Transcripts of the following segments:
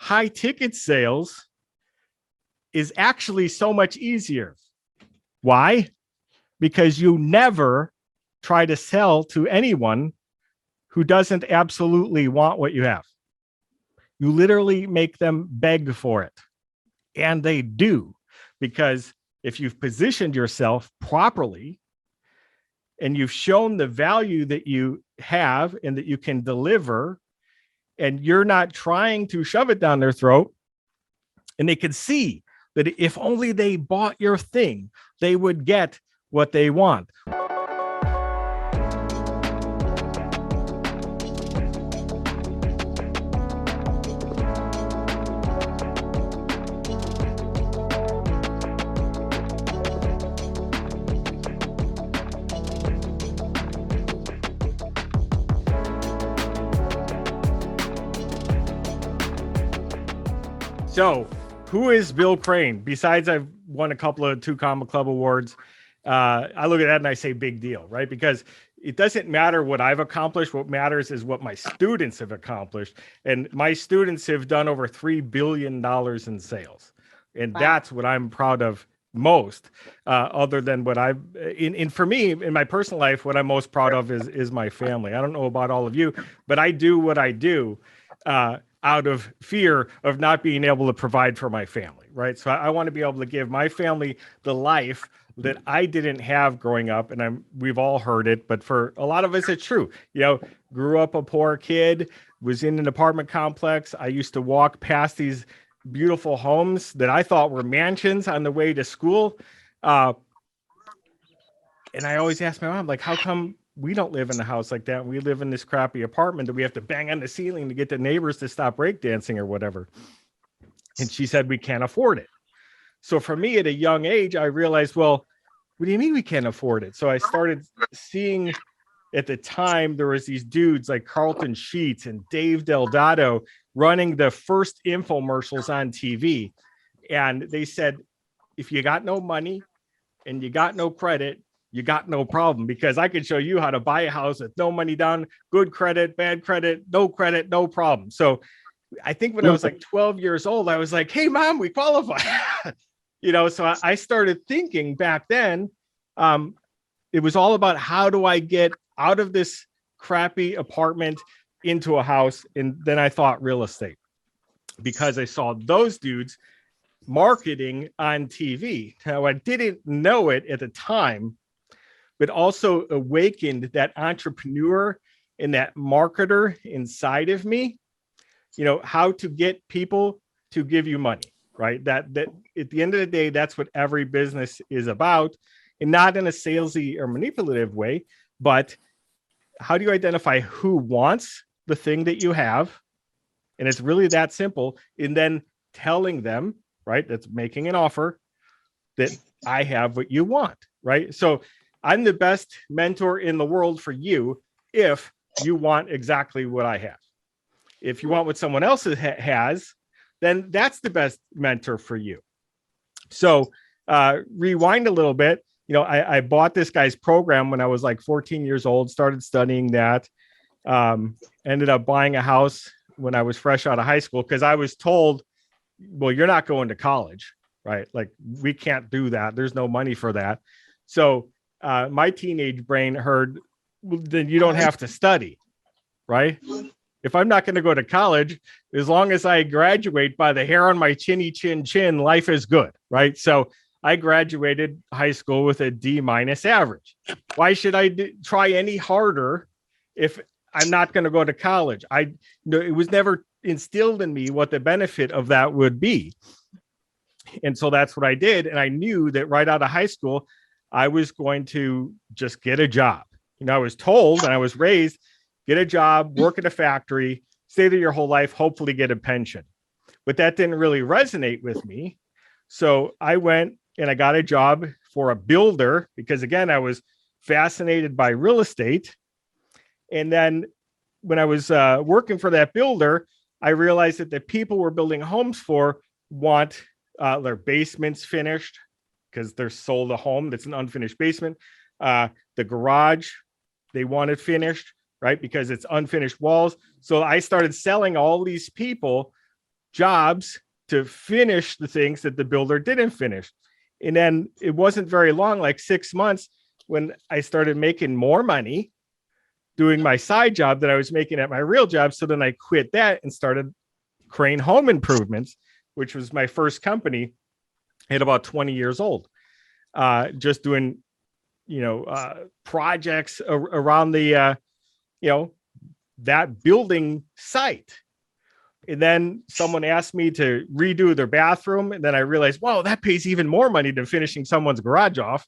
high ticket sales is actually so much easier. Why? Because you never try to sell to anyone who doesn't absolutely want what you have. You literally make them beg for it. And they do, because if you've positioned yourself properly and you've shown the value that you have and that you can deliver, and you're not trying to shove it down their throat, and they can see that if only they bought your thing, they would get what they want. So, who is Bill Crane? Besides, I've won a couple of 2 Comma Club awards. I look at that and I say big deal, right? Because it doesn't matter what I've accomplished. What matters is what my students have accomplished. And my students have done over $3 billion in sales. And that's what I'm proud of most, other than what I've, for me, in my personal life, what I'm most proud of is my family. I don't know about all of you, but I do what I do out of fear of not being able to provide for my family, right? So I want to be able to give my family the life that I didn't have growing up. And we've all heard it, but for a lot of us, it's true. You know, grew up a poor kid, was in an apartment complex. I used to walk past these beautiful homes that I thought were mansions on the way to school. And I always asked my mom, like, how come we don't live in a house like that? We live in this crappy apartment that we have to bang on the ceiling to get the neighbors to stop breakdancing or whatever. And she said, we can't afford it. So for me at a young age, I realized, well, what do you mean we can't afford it? So I started seeing, at the time, there was these dudes like Carlton Sheets and Dave Delgado running the first infomercials on TV. And they said, if you got no money and you got no credit, you got no problem, because I could show you how to buy a house with no money down, good credit, bad credit, no problem. So I think when I was like 12 years old, I was like, hey, Mom, we qualify. You know, so I started thinking back then, it was all about how do I get out of this crappy apartment into a house? And then I thought real estate, because I saw those dudes marketing on TV. Now, I didn't know it at the time, but also awakened that entrepreneur and that marketer inside of me, you know, how to get people to give you money, right? That at the end of the day, that's what every business is about, and not in a salesy or manipulative way, but how do you identify who wants the thing that you have? And it's really that simple. And then telling them, right, that's making an offer, that I have what you want, right? So I'm the best mentor in the world for you if you want exactly what I have. If you want what someone else has, then that's the best mentor for you. So rewind a little bit. You know, I bought this guy's program when I was like 14 years old, started studying that, ended up buying a house when I was fresh out of high school, because I was told, well, you're not going to college, right? Like, we can't do that. There's no money for that. So my teenage brain heard, well, then you don't have to study, right? If I'm not going to go to college, as long as I graduate by the hair on my chinny chin, life is good, right? So I graduated high school with a D- average. Why should I try any harder if I'm not going to go to college? It was never instilled in me what the benefit of that would be. And so that's what I did. And I knew that right out of high school, I was going to just get a job. You know, I was told and I was raised, get a job, work at a factory, stay there your whole life, hopefully get a pension. But that didn't really resonate with me. So I went and I got a job for a builder, because again, I was fascinated by real estate. And then when I was working for that builder, I realized that the people we're building homes for want their basements finished, because they're sold a home that's an unfinished basement. The garage, they want it finished, right? Because it's unfinished walls. So I started selling all these people jobs to finish the things that the builder didn't finish. And then it wasn't very long, like 6 months, when I started making more money doing my side job that I was making at my real job. So then I quit that and started Crane Home Improvements, which was my first company at about 20 years old. Just doing, projects around the, that building site. And then someone asked me to redo their bathroom. And then I realized, wow, that pays even more money than finishing someone's garage off.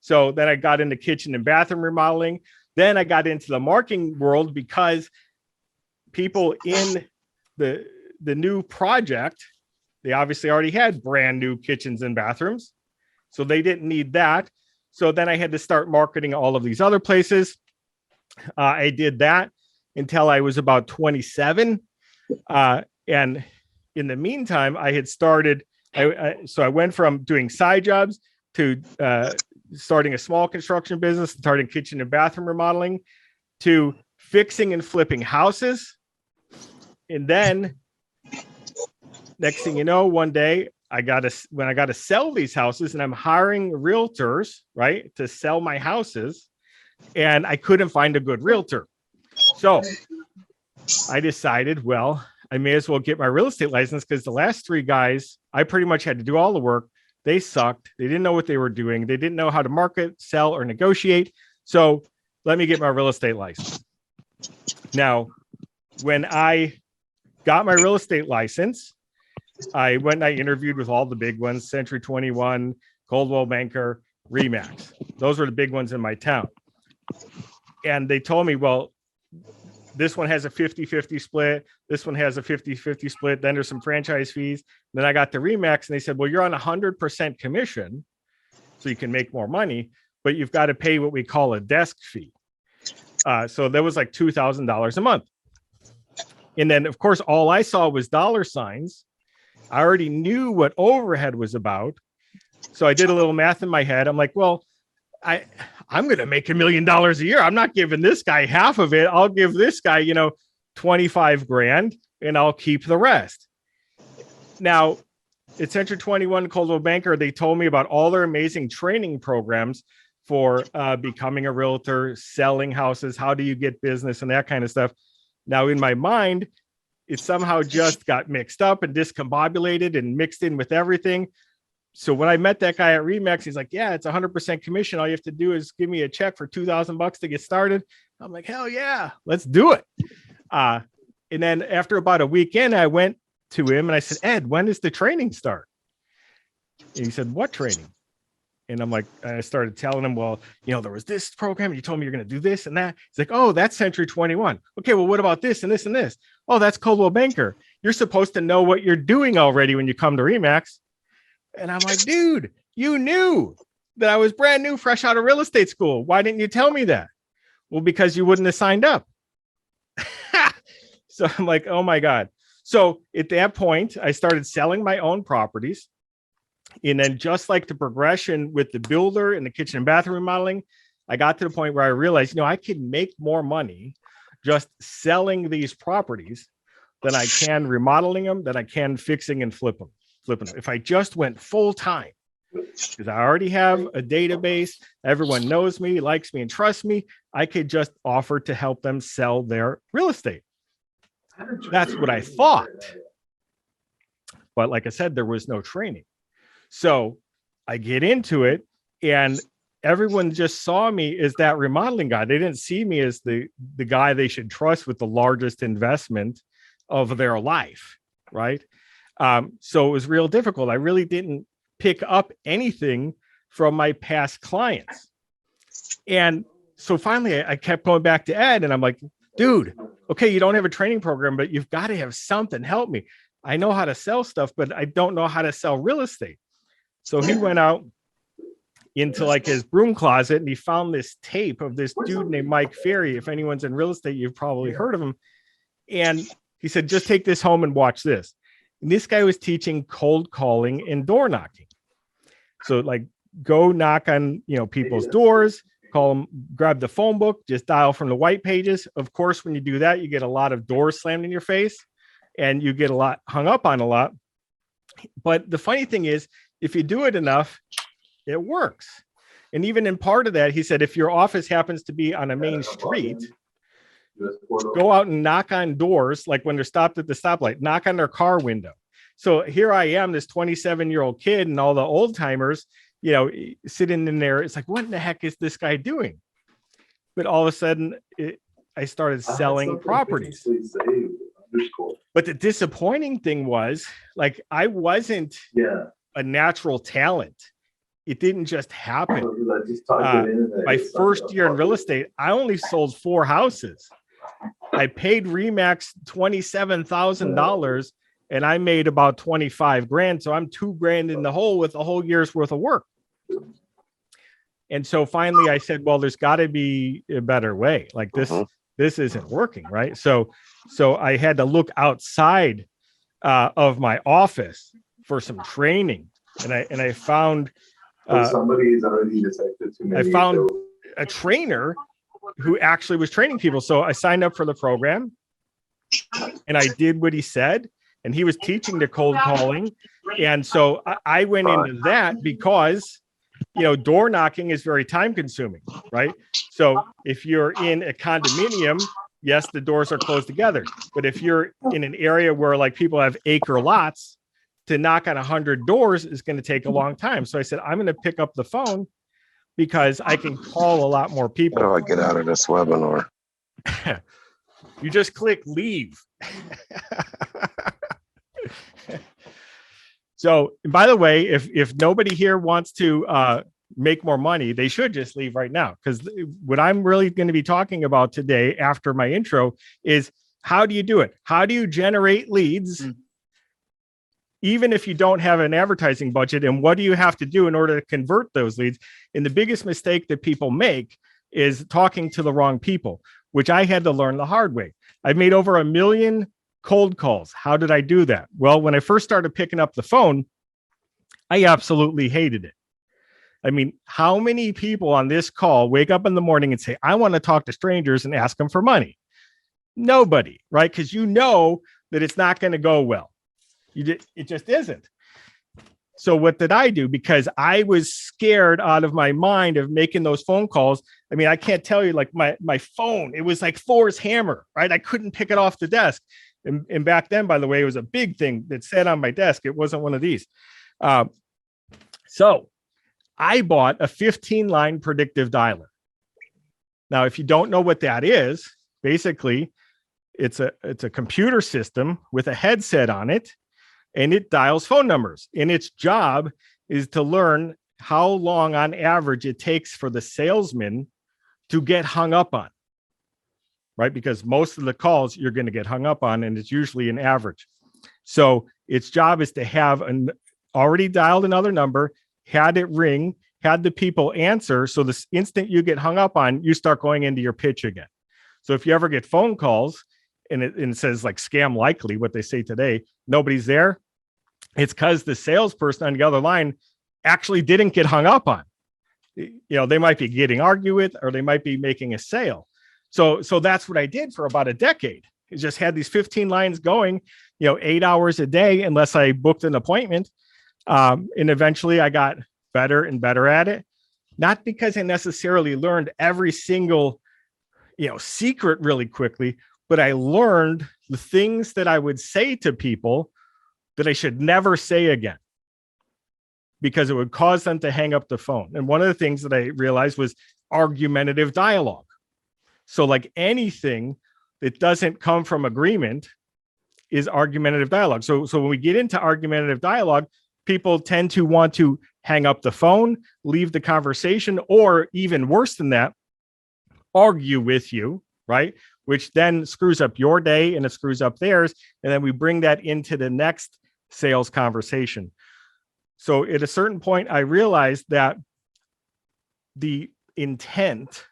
So then I got into kitchen and bathroom remodeling. Then I got into the marketing world because people in the new project, they obviously already had brand new kitchens and bathrooms. So they didn't need that. So then I had to start marketing all of these other places. I did that until I was about 27. And in the meantime, I had started, so I went from doing side jobs to starting a small construction business, starting kitchen and bathroom remodeling, to fixing and flipping houses. And then next thing you know, one day when I got to sell these houses, and I'm hiring realtors, right, to sell my houses, and I couldn't find a good realtor. So I decided, well, I may as well get my real estate license, because the last 3 guys, I pretty much had to do all the work. They sucked. They didn't know what they were doing. They didn't know how to market, sell, or negotiate. So let me get my real estate license. Now, when I got my real estate license, I went and I interviewed with all the big ones: Century 21, Coldwell Banker, Remax. Those were the big ones in my town. And they told me, well, this one has a 50-50 split. This one has a 50-50 split. Then there's some franchise fees. Then I got the Remax, and they said, well, you're on 100% commission, so you can make more money, but you've got to pay what we call a desk fee. So that was like $2,000 a month. And then, of course, all I saw was dollar signs. I already knew what overhead was about. So I did a little math in my head. I'm like, well, I'm going to make $1 million a year. I'm not giving this guy half of it. I'll give this guy, 25 grand, and I'll keep the rest. Now, at Century 21 Coldwell Banker, they told me about all their amazing training programs for becoming a realtor, selling houses, how do you get business, and that kind of stuff. Now, in my mind, it somehow just got mixed up and discombobulated and mixed in with everything. So when I met that guy at Remax, he's like, yeah, it's 100% commission. All you have to do is give me a check for $2,000 to get started. I'm like, hell yeah, let's do it. And then after about a weekend, I went to him and I said, Ed, when does the training start? And he said, what training? And I'm like, I started telling him, well, there was this program. You told me you're going to do this and that. He's like, oh, that's Century 21. Okay, well, what about this and this and this? Oh, that's Coldwell Banker. You're supposed to know what you're doing already when you come to Remax. And I'm like, dude, you knew that I was brand new, fresh out of real estate school. Why didn't you tell me that? Well, because you wouldn't have signed up. So I'm like, oh my God. So at that point, I started selling my own properties. And then just like the progression with the builder and the kitchen and bathroom remodeling, I got to the point where I realized, I can make more money just selling these properties than I can remodeling them, than I can fixing and flipping them. If I just went full time, because I already have a database, everyone knows me, likes me, and trusts me, I could just offer to help them sell their real estate. That's what I thought. But like I said, there was no training. So I get into it, and everyone just saw me as that remodeling guy. They didn't see me as the guy they should trust with the largest investment of their life, right? So it was real difficult. I really didn't pick up anything from my past clients. And so finally I kept going back to Ed, and I'm like, dude, okay, you don't have a training program, but you've got to have something. Help me. I know how to sell stuff, but I don't know how to sell real estate. So he went out into like his broom closet, and he found this tape of this dude named Mike Ferry. If anyone's in real estate, you've probably heard of him. And he said, just take this home and watch this. And this guy was teaching cold calling and door knocking. So like go knock on, people's doors, call them, grab the phone book, just dial from the white pages. Of course, when you do that, you get a lot of doors slammed in your face. and you get hung up on a lot. But the funny thing is, if you do it enough, it works. And even in part of that, he said, if your office happens to be on a main street, go out and knock on doors, like when they're stopped at the stoplight, knock on their car window. So here I am, this 27-year-old kid, and all the old timers, sitting in there. It's like, what in the heck is this guy doing? But all of a sudden, I started selling properties. But the disappointing thing was, like, I wasn't a natural talent. It didn't just happen. My first year in real estate, I only sold 4 houses. I paid Remax $27,000 and I made about 25 grand. So I'm $2,000 in the hole with a whole year's worth of work. And so finally I said, well, there's got to be a better way. Like this isn't working, right? So I had to look outside of my office for some training. And I found somebody's already detected too many. I found a trainer who actually was training people. So I signed up for the program and I did what he said, and he was teaching the cold calling. And so I went into that because, door knocking is very time consuming, right? So if you're in a condominium, yes, the doors are closed together. But if you're in an area where like people have acre lots, to knock on 100 doors is going to take a long time. So I said, I'm going to pick up the phone because I can call a lot more people. How do I get out of this webinar? You just click leave. So, by the way, if nobody here wants to make more money, they should just leave right now. Because what I'm really going to be talking about today after my intro is how do you do it? How do you generate leads? Even if you don't have an advertising budget, and what do you have to do in order to convert those leads? And the biggest mistake that people make is talking to the wrong people, which I had to learn the hard way. I've made over 1 million cold calls. How did I do that? Well, when I first started picking up the phone, I absolutely hated it. I mean, how many people on this call wake up in the morning and say, I want to talk to strangers and ask them for money? Nobody, right? Because you know that it's not going to go well. It just isn't. So what did I do? Because I was scared out of my mind of making those phone calls. I mean, I can't tell you, like my phone, it was like Thor's hammer, right? I couldn't pick it off the desk. And back then, by the way, it was a big thing that sat on my desk. It wasn't one of these. So I bought a 15-line predictive dialer. Now, if you don't know what that is, basically it's a computer system with a headset on it. And it dials phone numbers. And its job is to learn how long on average it takes for the salesman to get hung up on, right? Because most of the calls you're going to get hung up on, and it's usually an average. So its job is to have an already dialed another number, had it ring, had the people answer. So the instant you get hung up on, you start going into your pitch again. So if you ever get phone calls and it says like scam likely, what they say today, nobody's there, it's because the salesperson on the other line actually didn't get hung up on. They might be getting argued with, or they might be making a sale. So that's what I did for about a decade. I just had these 15 lines going, 8 hours a day, unless I booked an appointment. And eventually I got better and better at it. Not because I necessarily learned every single, secret really quickly, but I learned the things that I would say to people that I should never say again, because it would cause them to hang up the phone. And one of the things that I realized was argumentative dialogue. So like anything that doesn't come from agreement is argumentative dialogue. So when we get into argumentative dialogue, people tend to want to hang up the phone, leave the conversation, or even worse than that, argue with you, right? Which then screws up your day and it screws up theirs. And then we bring that into the next sales conversation. So at a certain point, I realized that the intent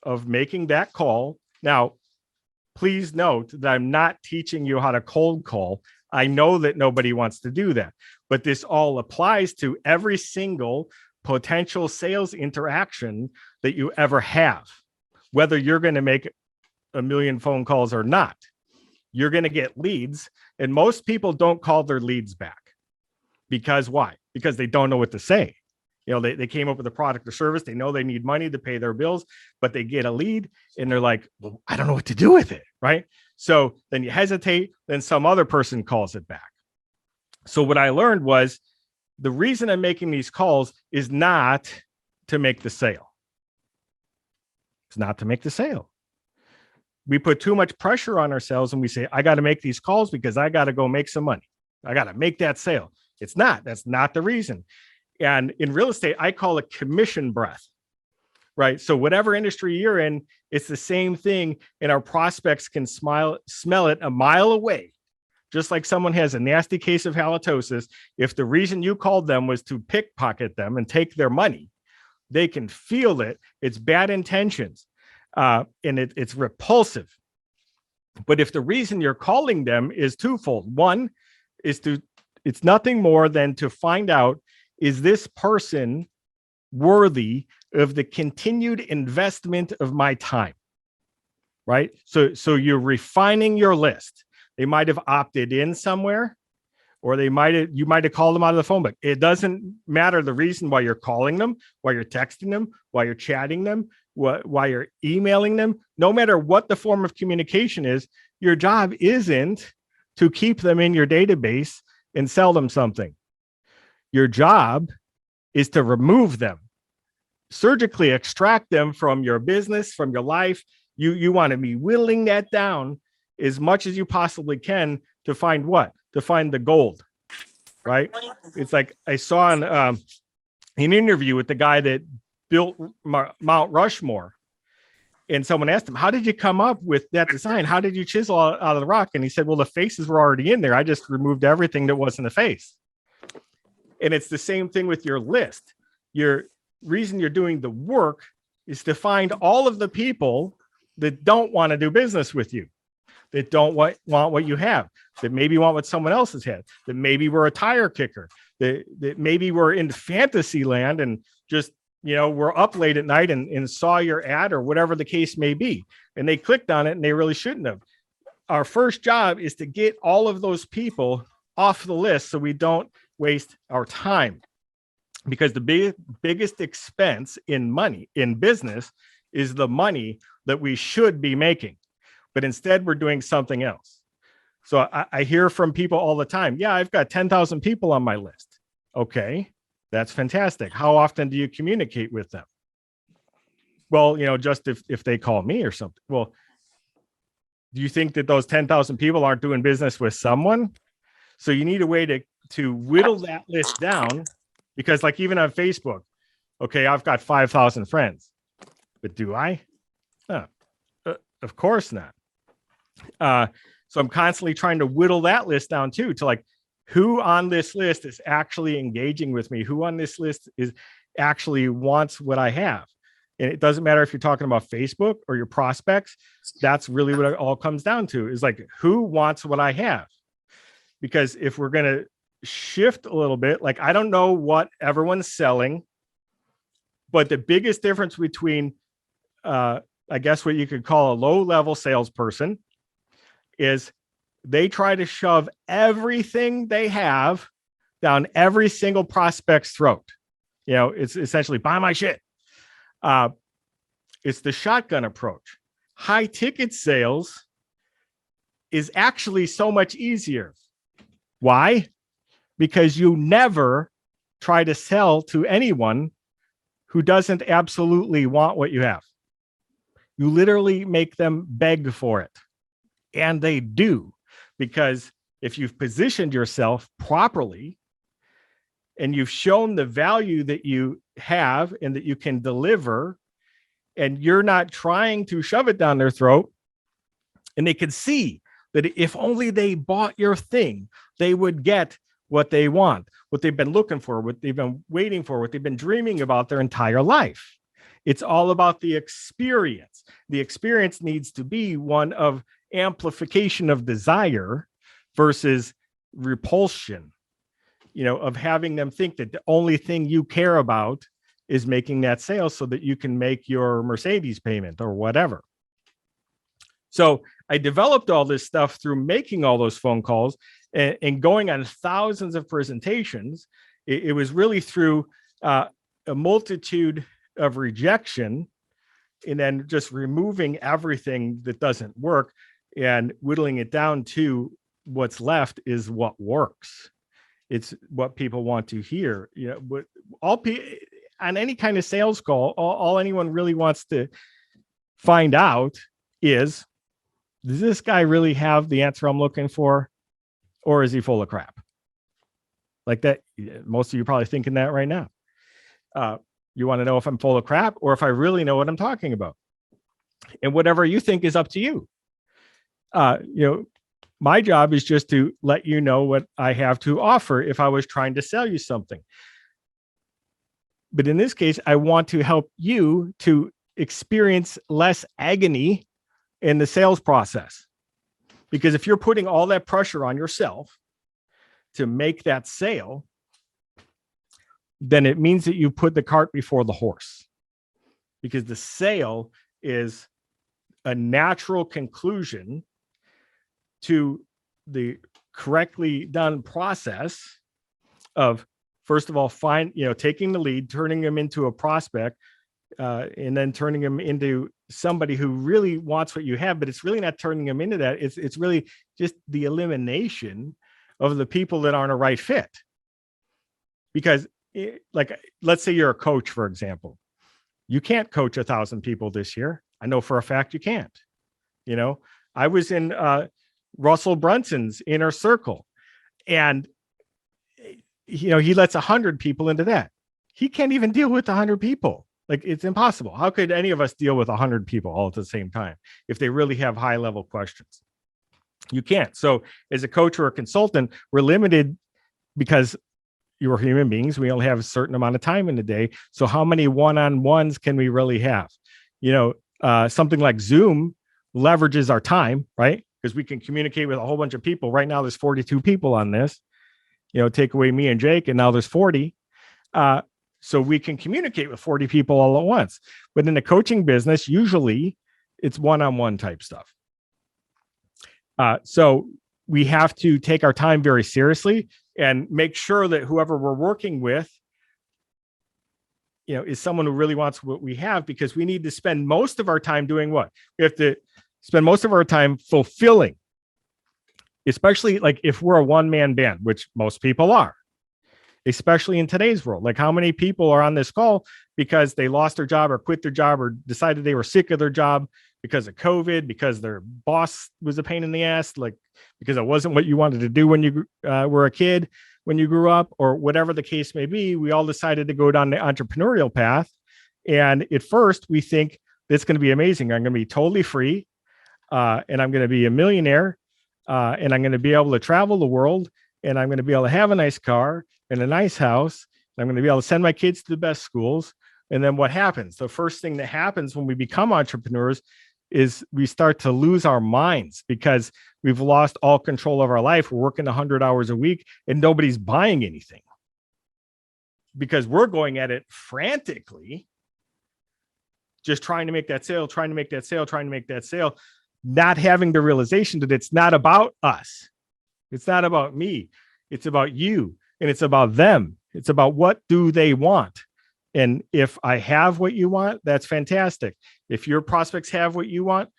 of making that call. Now, please note that I'm not teaching you how to cold call. I know that nobody wants to do that, but this all applies to every single potential sales interaction that you ever have, whether you're going to make 1 million phone calls or not. you're going to get leads. And most people don't call their leads back. Because why? Because they don't know what to say. They came up with a product or service. They know they need money to pay their bills, but they get a lead and they're like, well, I don't know what to do with it. Right. So then you hesitate, then some other person calls it back. So what I learned was the reason I'm making these calls is not to make the sale. It's not to make the sale. We put too much pressure on ourselves and we say, I got to make these calls because I got to go make some money. I got to make that sale. It's not. That's not the reason. And in real estate, I call it commission breath, right? So whatever industry you're in, it's the same thing. And our prospects can smell it a mile away. Just like someone has a nasty case of halitosis, if the reason you called them was to pickpocket them and take their money, they can feel it. It's bad intentions, and it's repulsive. But if the reason you're calling them is twofold, one is it's nothing more than to find out, is this person worthy of the continued investment of my time, right? So you're refining your list. They might have opted in somewhere, or you might have called them out of the phone book. It doesn't matter the reason why you're calling them, why you're texting them, why you're chatting them, why you're emailing them. No matter what the form of communication is, your job isn't to keep them in your database and sell them something. Your job is to remove them, surgically extract them from your business, from your life. You want to be whittling that down as much as you possibly can to find what? To find the gold, right? It's like I saw an interview with the guy that built Mount Rushmore. And someone asked him, how did you come up with that design? How did you chisel out of the rock? And he said, well, the faces were already in there. I just removed everything that wasn't a face. And it's the same thing with your list. Your reason you're doing the work is to find all of the people that don't want to do business with you, that don't want what you have, that maybe want what someone else has had, that maybe we're a tire kicker, that maybe we're in fantasy land and just, we're up late at night and saw your ad or whatever the case may be. And they clicked on it and they really shouldn't have. Our first job is to get all of those people off the list so we don't waste our time, because the biggest expense in business is the money that we should be making, but instead we're doing something else. So I hear from people all the time, yeah, I've got 10,000 people on my list. Okay, that's fantastic. How often do you communicate with them? Well, just if they call me or something. Well, do you think that those 10,000 people aren't doing business with someone? So you need a way to whittle that list down, because like even on Facebook, okay, I've got 5,000 friends, but do I? No, of course not. So I'm constantly trying to whittle that list down too, to like who on this list is actually engaging with me, who on this list is actually wants what I have. And it doesn't matter if you're talking about Facebook or your prospects. That's really what it all comes down to, is like, who wants what I have? Because if we're going to shift a little bit, like, I don't know what everyone's selling, but the biggest difference between, I guess what you could call a low-level salesperson is they try to shove everything they have down every single prospect's throat. It's essentially buy my shit. It's the shotgun approach. High ticket sales is actually so much easier. Why? Because you never try to sell to anyone who doesn't absolutely want what you have. You literally make them beg for it. And they do, because if you've positioned yourself properly and you've shown the value that you have and that you can deliver, and you're not trying to shove it down their throat, and they can see that if only they bought your thing, they would get what they want, what they've been looking for, what they've been waiting for, what they've been dreaming about their entire life. It's all about the experience. The experience needs to be one of amplification of desire versus repulsion, of having them think that the only thing you care about is making that sale so that you can make your Mercedes payment or whatever. So I developed all this stuff through making all those phone calls and going on thousands of presentations. It was really through a multitude of rejection and then just removing everything that doesn't work and whittling it down to what's left is what works. It's what people want to hear. You know, but on any kind of sales call, all anyone really wants to find out is, does this guy really have the answer I'm looking for, or is he full of crap? Like that, most of you are probably thinking that right now. You want to know if I'm full of crap or if I really know what I'm talking about. And whatever you think is up to you. My job is just to let you know what I have to offer if I was trying to sell you something. But in this case, I want to help you to experience less agony in the sales process. Because if you're putting all that pressure on yourself to make that sale, then it means that you put the cart before the horse. Because the sale is a natural conclusion to the correctly done process of, first of all, taking the lead, turning them into a prospect, and then turning them into somebody who really wants what you have. But it's really not turning them into that. It's really just the elimination of the people that aren't a right fit. Because let's say you're a coach, for example. You can't coach 1,000 people this year. I know for a fact you can't. I was in Russell Brunson's inner circle, and he lets 100 people into that. He can't even deal with 100 people. Like, it's impossible. How could any of us deal with 100 people all at the same time if they really have high level questions? You can't. So as a coach or a consultant, we're limited because you're human beings. We only have a certain amount of time in the day. So how many one-on-ones can we really have? Something like Zoom leverages our time, right? Because we can communicate with a whole bunch of people. Right now, there's 42 people on this. Take away me and Jake, and now there's 40. So we can communicate with 40 people all at once. But in the coaching business, usually it's one-on-one type stuff. So we have to take our time very seriously and make sure that whoever we're working with, is someone who really wants what we have, because we need to spend most of our time doing what? We have to spend most of our time fulfilling, especially like if we're a one-man band, which most people are, especially in today's world. Like, how many people are on this call because they lost their job or quit their job or decided they were sick of their job because of COVID, because their boss was a pain in the ass, like because it wasn't what you wanted to do when you were a kid, when you grew up, or whatever the case may be. We all decided to go down the entrepreneurial path. And at first we think it's going to be amazing. I'm going to be totally free. And I'm going to be a millionaire. And I'm going to be able to travel the world. And I'm going to be able to have a nice car and a nice house. I'm going to be able to send my kids to the best schools. And then what happens? The first thing that happens when we become entrepreneurs is we start to lose our minds because we've lost all control of our life. We're working 100 hours a week and nobody's buying anything because we're going at it frantically, just trying to make that sale, not having the realization that it's not about us. It's not about me. It's about you, and it's about them. It's about what do they want. And if I have what you want, that's fantastic. If your prospects have what you want,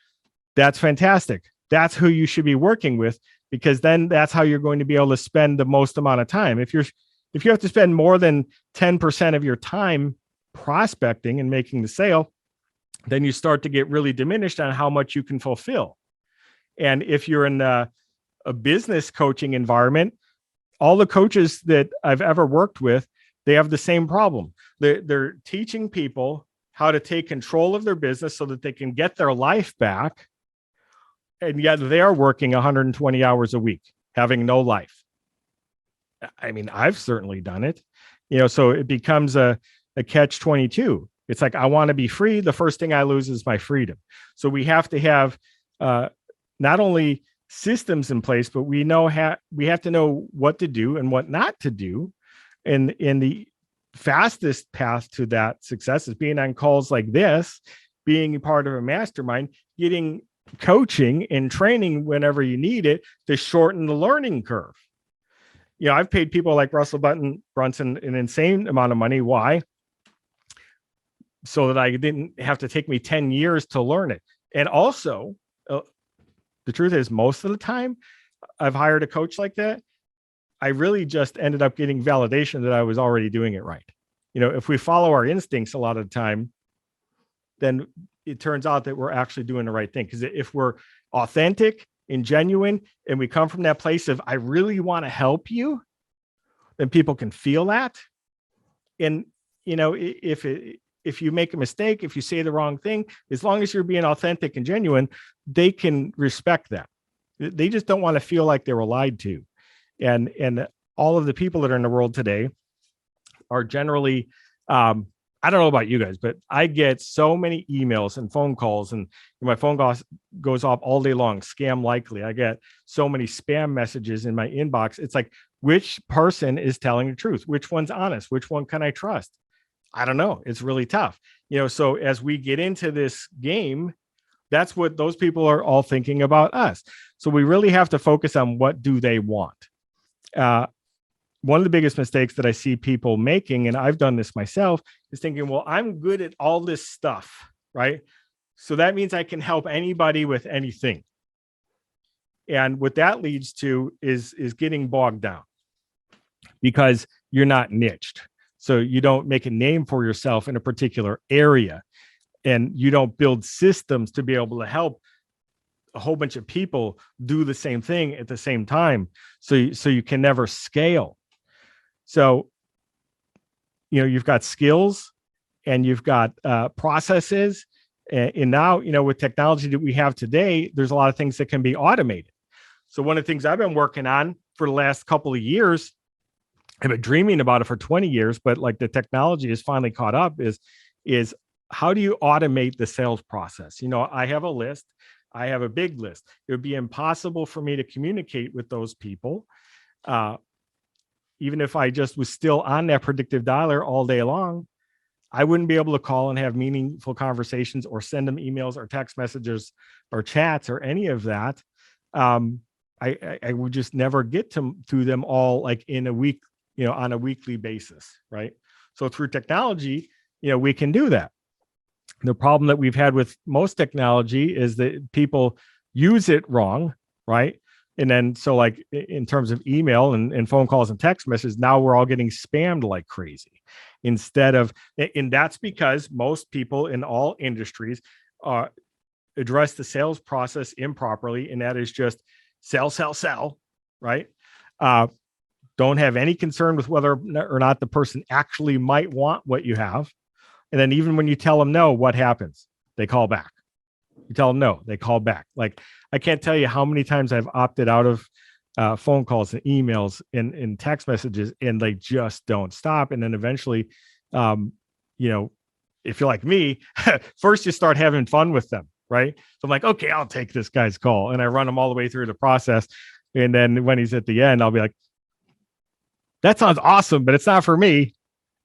that's fantastic. That's who you should be working with, because then that's how you're going to be able to spend the most amount of time. If you have to spend more than 10% of your time prospecting and making the sale, then you start to get really diminished on how much you can fulfill. And if you're in a business coaching environment, all the coaches that I've ever worked with, they have the same problem. They're teaching people how to take control of their business so that they can get their life back. And yet they're working 120 hours a week, having no life. I mean, I've certainly done it, so it becomes a catch-22. It's like, I want to be free. The first thing I lose is my freedom. So we have to have not only systems in place, but we have to know what to do and what not to do. And the fastest path to that success is being on calls like this, being part of a mastermind, getting coaching and training whenever you need it to shorten the learning curve. I've paid people like Russell Brunson an insane amount of money. Why? So that I didn't have to take me 10 years to learn it. And also, the truth is, most of the time I've hired a coach like that, I really just ended up getting validation that I was already doing it right. If we follow our instincts a lot of the time, then it turns out that we're actually doing the right thing. Because if we're authentic and genuine, and we come from that place of, I really want to help you, then people can feel that. And, if you make a mistake, if you say the wrong thing, as long as you're being authentic and genuine, they can respect that. They just don't want to feel like they were lied to. And all of the people that are in the world today are generally, I don't know about you guys, but I get so many emails and phone calls, and my phone goes off all day long, scam likely. I get so many spam messages in my inbox. It's like, which person is telling the truth? Which one's honest? Which one can I trust? I don't know. It's really tough. So as we get into this game, that's what those people are all thinking about us. So we really have to focus on, what do they want? One of the biggest mistakes that I see people making, and I've done this myself, is thinking, well, I'm good at all this stuff, right? So that means I can help anybody with anything. And what that leads to is getting bogged down, because you're not niched. So you don't make a name for yourself in a particular area, and you don't build systems to be able to help a whole bunch of people do the same thing at the same time. So you can never scale. So, you've got skills, and you've got processes. And now, with technology that we have today, there's a lot of things that can be automated. So one of the things I've been working on for the last couple of years, I've been dreaming about it for 20 years, but like the technology is finally caught up, is how do you automate the sales process? I have a list. I have a big list. It would be impossible for me to communicate with those people. Even if I just was still on that predictive dialer all day long, I wouldn't be able to call and have meaningful conversations, or send them emails or text messages or chats or any of that. I would just never get to them all, like in a week, on a weekly basis, right? So through technology, we can do that. The problem that we've had with most technology is that people use it wrong, right? And then, so like in terms of email and phone calls and text messages, now we're all getting spammed like crazy instead of, and that's because most people in all industries address the sales process improperly. And that is just sell, right? Don't have any concern with whether or not the person actually might want what you have. And then even when you tell them no, what happens? They call back. You tell them no, they call back. Like, I can't tell you how many times I've opted out of phone calls and emails and text messages, and they just don't stop. And then eventually, if you're like me, first you start having fun with them, right? So I'm like, okay, I'll take this guy's call. And I run him all the way through the process. And then when he's at the end, I'll be like, that sounds awesome, but it's not for me.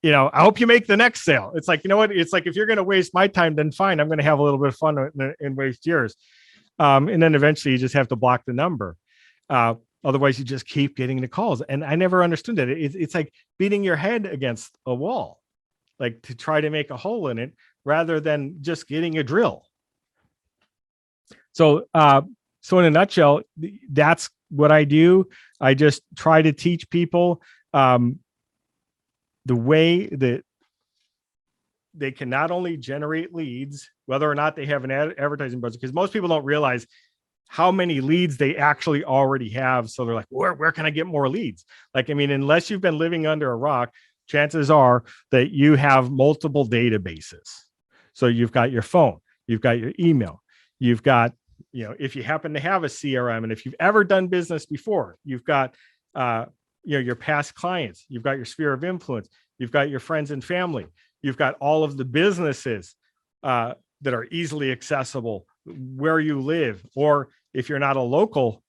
I hope you make the next sale. It's like, you know what? It's like, if you're going to waste my time, then fine. I'm going to have a little bit of fun and waste yours. And then eventually you just have to block the number. Otherwise you just keep getting the calls. And I never understood that. It's like beating your head against a wall, like to try to make a hole in it rather than just getting a drill. So in a nutshell, that's what I do. I just try to teach people the way that they can not only generate leads, whether or not they have an advertising budget, because most people don't realize how many leads they actually already have. So they're like, where can I get more leads? Like, I mean, unless you've been living under a rock, chances are that you have multiple databases. So you've got your phone, you've got your email, you've got, if you happen to have a CRM, and if you've ever done business before, you've got, your past clients, you've got your sphere of influence, you've got your friends and family, you've got all of the businesses that are easily accessible where you live. Or if you're not a local,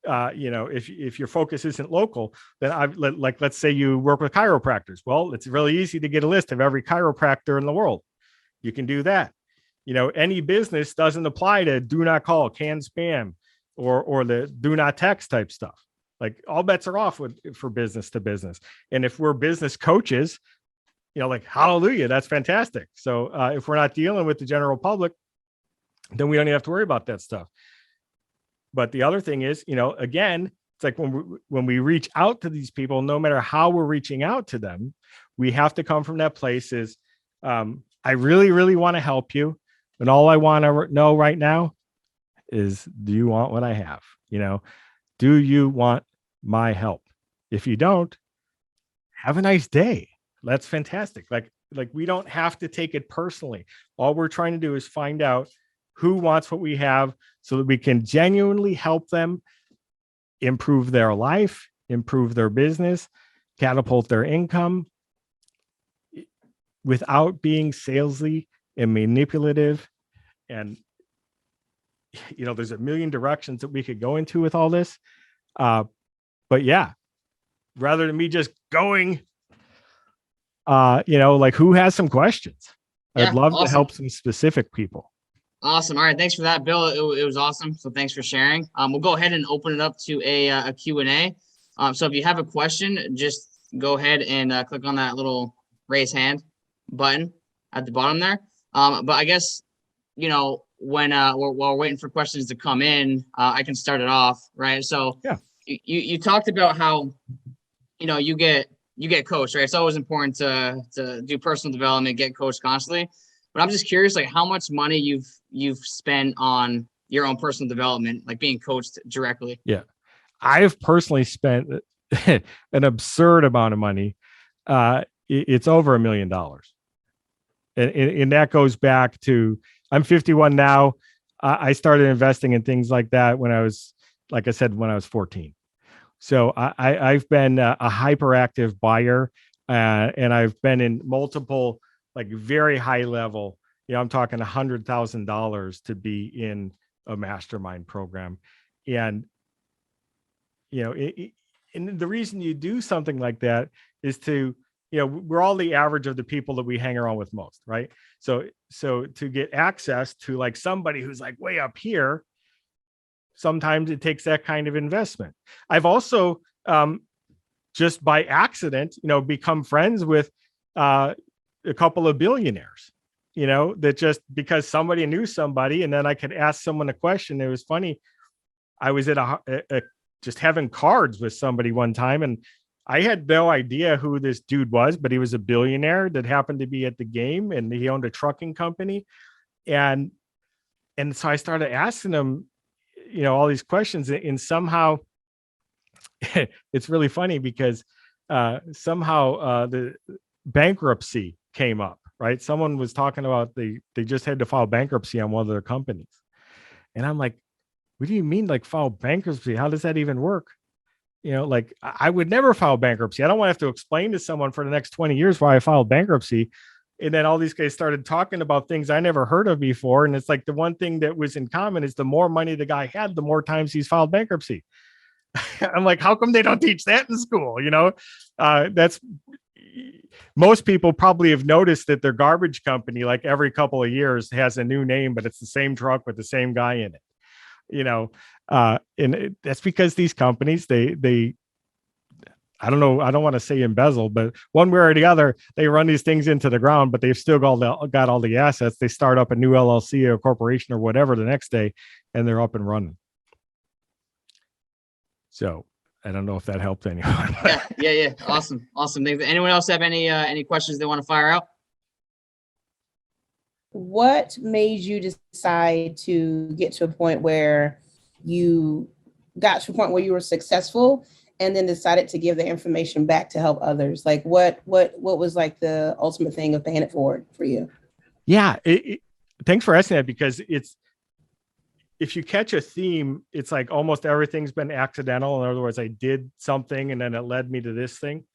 if your focus isn't local, then let's say you work with chiropractors. Well, it's really easy to get a list of every chiropractor in the world. You can do that. any business doesn't apply to do not call, canned spam, or the do not text type stuff. Like all bets are off for business to business. And if we're business coaches, like hallelujah, that's fantastic. So if we're not dealing with the general public, then we don't even have to worry about that stuff. But the other thing is, again, it's like when we reach out to these people, no matter how we're reaching out to them, we have to come from that place is, I really, really want to help you. And all I want to know right now is, do you want what I have? Do you want my help? If you don't, have a nice day. That's fantastic. Like we don't have to take it personally. All we're trying to do is find out who wants what we have so that we can genuinely help them improve their life, improve their business, catapult their income without being salesy and manipulative. And, there's a million directions that we could go into with all this. But yeah, rather than me just going, like who has some questions? Yeah, I'd love awesome. to help some specific people. Awesome. All right. Thanks for that, Bill. It was awesome. So thanks for sharing. We'll go ahead and open it up to a Q&A. So if you have a question, just go ahead and click on that little raise hand button at the bottom there. But I guess, when while we're waiting for questions to come in, I can start it off, right? So yeah, you talked about how, you get coached, right? It's always important to do personal development, get coached constantly. But I'm just curious, like how much money you've spent on your own personal development, like being coached directly. Yeah, I've personally spent an absurd amount of money. It's over $1 million. And that goes back to, I'm 51 now. I started investing in things like that when I was 14. So I've been a hyperactive buyer, and I've been in multiple, like very high level, I'm talking $100,000 to be in a mastermind program. And, and the reason you do something like that is to, we're all the average of the people that we hang around with most, right? So to get access to like somebody who's like way up here, sometimes it takes that kind of investment. I've also just by accident, become friends with a couple of billionaires, that just because somebody knew somebody, and then I could ask someone a question. It was funny. I was at just having cards with somebody one time, and I had no idea who this dude was, but he was a billionaire that happened to be at the game, and he owned a trucking company. And so I started asking him, all these questions, and somehow it's really funny because somehow the bankruptcy came up, right? Someone was talking about they just had to file bankruptcy on one of their companies. And I'm like, what do you mean, like file bankruptcy? How does that even work? Like I would never file bankruptcy. I don't want to have to explain to someone for the next 20 years why I filed bankruptcy. And then all these guys started talking about things I never heard of before. And it's like the one thing that was in common is the more money the guy had, the more times he's filed bankruptcy. I'm like, how come they don't teach that in school? That's most people probably have noticed that their garbage company, like every couple of years, has a new name, but it's the same truck with the same guy in it. That's because these companies, they I don't know, I don't want to say embezzle, but one way or the other, they run these things into the ground, but they've still got all the assets. They start up a new LLC or corporation or whatever the next day, and they're up and running. So I don't know if that helped anyone. Yeah. Awesome. Anyone else have any questions they want to fire out? What made you decide to get to a point where you were successful and then decided to give the information back to help others? Like what was like the ultimate thing of paying it forward for you? Yeah. Thanks for asking that, because if you catch a theme, it's like almost everything's been accidental. In other words, I did something and then it led me to this thing.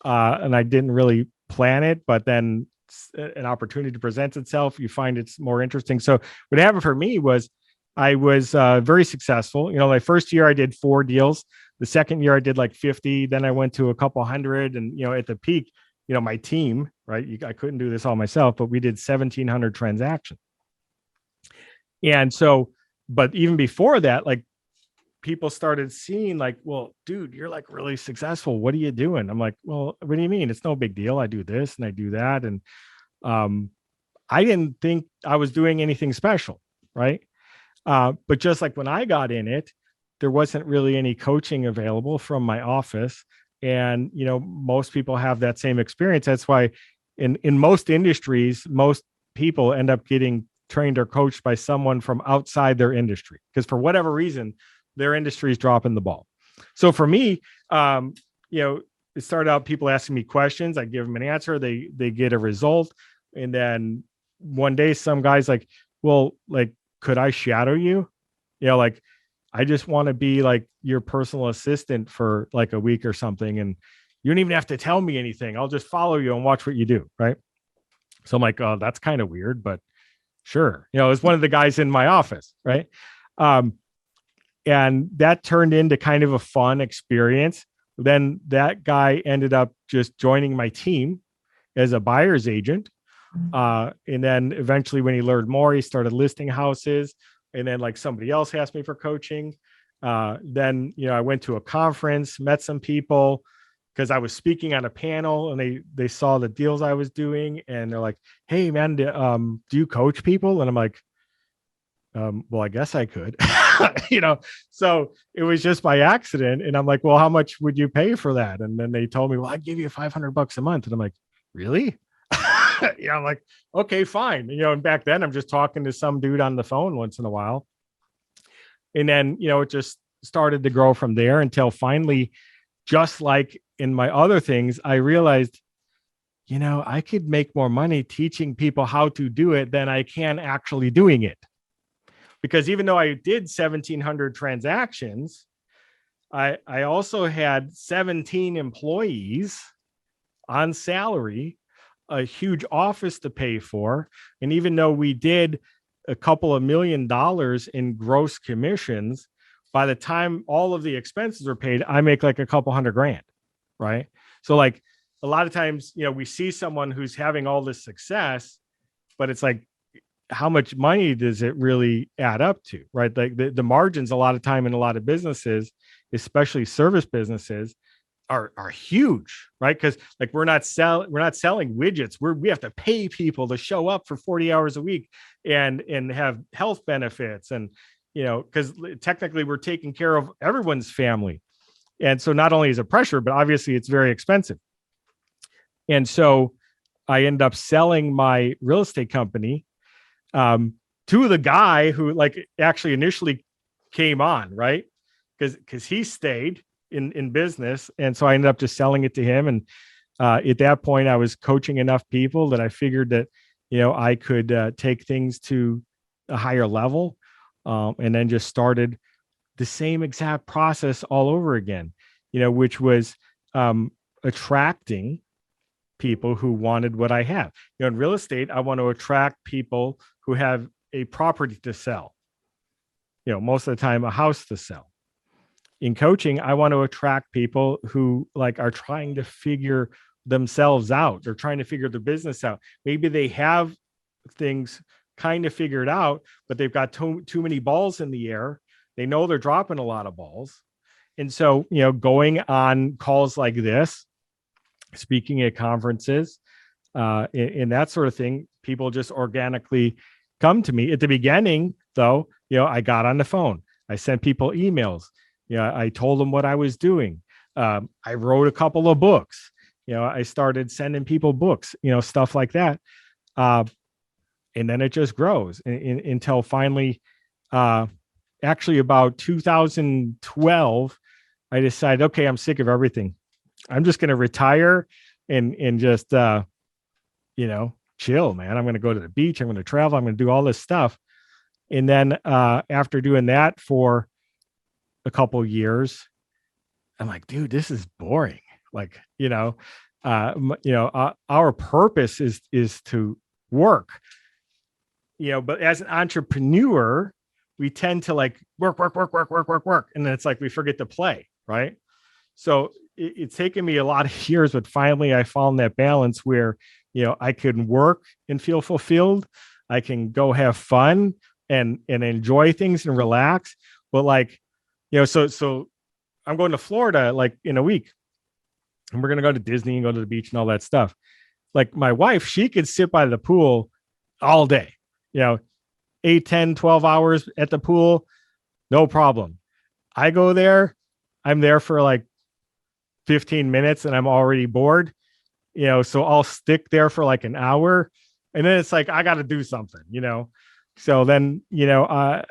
And I didn't really plan it, but then an opportunity presents itself. You find it's more interesting. So what happened for me was I was very successful. My first year I did 4 deals. The second year I did like 50. Then I went to a couple hundred. And, at the peak, my team, right? I couldn't do this all myself, but we did 1,700 transactions. And so, but even before that, like people started seeing like, well, dude, you're like really successful. What are you doing? I'm like, well, what do you mean? It's no big deal. I do this and I do that. And I didn't think I was doing anything special. Right. But just like when I got in it, there wasn't really any coaching available from my office. And, you know, most people have that same experience. That's why in most industries, most people end up getting trained or coached by someone from outside their industry, because for whatever reason, their industry is dropping the ball. So for me, you know, it started out people asking me questions. I give them an answer. They get a result. And then one day some guy's like, well, like, could I shadow you? You know, like, I just want to be like your personal assistant for like a week or something. And you don't even have to tell me anything. I'll just follow you and watch what you do. Right. So I'm like, oh, that's kind of weird, but sure. You know, it's one of the guys in my office. Right. And that turned into kind of a fun experience. Then that guy ended up just joining my team as a buyer's agent. And then eventually when he learned more, he started listing houses. And then like somebody else asked me for coaching. Then, you know, I went to a conference, met some people because I was speaking on a panel, and they saw the deals I was doing, and they're like, hey man, do you coach people? And I'm like, well, I guess I could, you know, so it was just by accident. And I'm like, well, how much would you pay for that? And then they told me, well, I'd give you $500 a month. And I'm like, really? You know, I'm like, okay, fine. You know, and back then I'm just talking to some dude on the phone once in a while. And then, you know, it just started to grow from there until finally, just like in my other things, I realized, you know, I could make more money teaching people how to do it than I can actually doing it. Because even though I did 1,700 transactions, I also had 17 employees on salary, a huge office to pay for. And even though we did a couple of $1 million in gross commissions, by the time all of the expenses are paid, I make like a couple $100,000. Right. So like a lot of times, you know, we see someone who's having all this success, but it's like, how much money does it really add up to? Right. Like the margins a lot of time in a lot of businesses, especially service businesses, are huge, right? Because like we're not selling widgets. We have to pay people to show up for 40 hours a week and have health benefits. And, you know, because technically we're taking care of everyone's family. And so not only is it pressure, but obviously it's very expensive. And so I end up selling my real estate company to the guy who like actually initially came on, right? Because he stayed in business. And so I ended up just selling it to him. And at that point, I was coaching enough people that I figured that, you know, I could take things to a higher level, and then just started the same exact process all over again, you know, which was attracting people who wanted what I have. You know, in real estate, I want to attract people who have a property to sell, you know, most of the time a house to sell. In coaching, I want to attract people who like are trying to figure themselves out. They're trying to figure their business out. Maybe they have things kind of figured out, but they've got too many balls in the air. They know they're dropping a lot of balls. And so, you know, going on calls like this, speaking at conferences, and that sort of thing, people just organically come to me. At the beginning, though, you know, I got on the phone. I sent people emails. You know, I told them what I was doing. I wrote a couple of books. You know, I started sending people books, you know, stuff like that. And then it just grows until finally, actually about 2012, I decided, okay, I'm sick of everything. I'm just going to retire and just, you know, chill, man. I'm going to go to the beach. I'm going to travel. I'm going to do all this stuff. And then after doing that for a couple of years, I'm like, dude, this is boring. Like, you know, our purpose is to work, you know, but as an entrepreneur, we tend to like work. And then it's like, we forget to play. Right. So it's taken me a lot of years, but finally I found that balance where, you know, I can work and feel fulfilled. I can go have fun, and enjoy things and relax. But like, so I'm going to Florida like in a week, and we're going to go to Disney and go to the beach and all that stuff. Like my wife, she could sit by the pool all day, 8, 10, 12 hours at the pool, no problem. I go there, I'm there for like 15 minutes and I'm already bored, so I'll stick there for like an hour, and then it's like I got to do something, so then I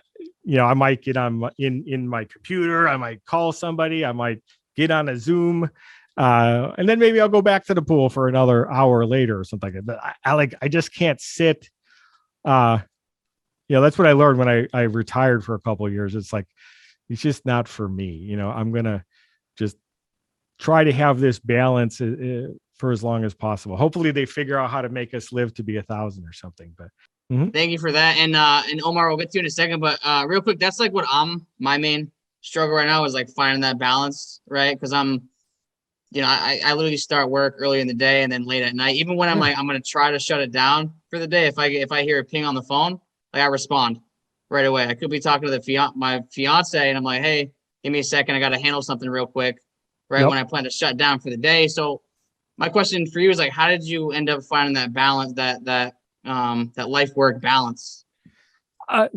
might get on in my computer, I might call somebody, I might get on a Zoom, and then maybe I'll go back to the pool for another hour later or something like that. But I just can't sit. That's what I learned when I retired for a couple of years. It's like, it's just not for me. I'm going to just try to have this balance for as long as possible. Hopefully they figure out how to make us live to be 1,000 or something, but. Thank you for that. And Omar, we'll get to you in a second, but real quick, that's like what my main struggle right now is like finding that balance, right? Cause I literally start work early in the day and then late at night. Even when I'm like, I'm going to try to shut it down for the day. If I hear a ping on the phone, like I respond right away. I could be talking to my fiance and I'm like, hey, give me a second. I got to handle something real quick, right? Yep. When I plan to shut down for the day. So my question for you is like, how did you end up finding that balance, that life work balance?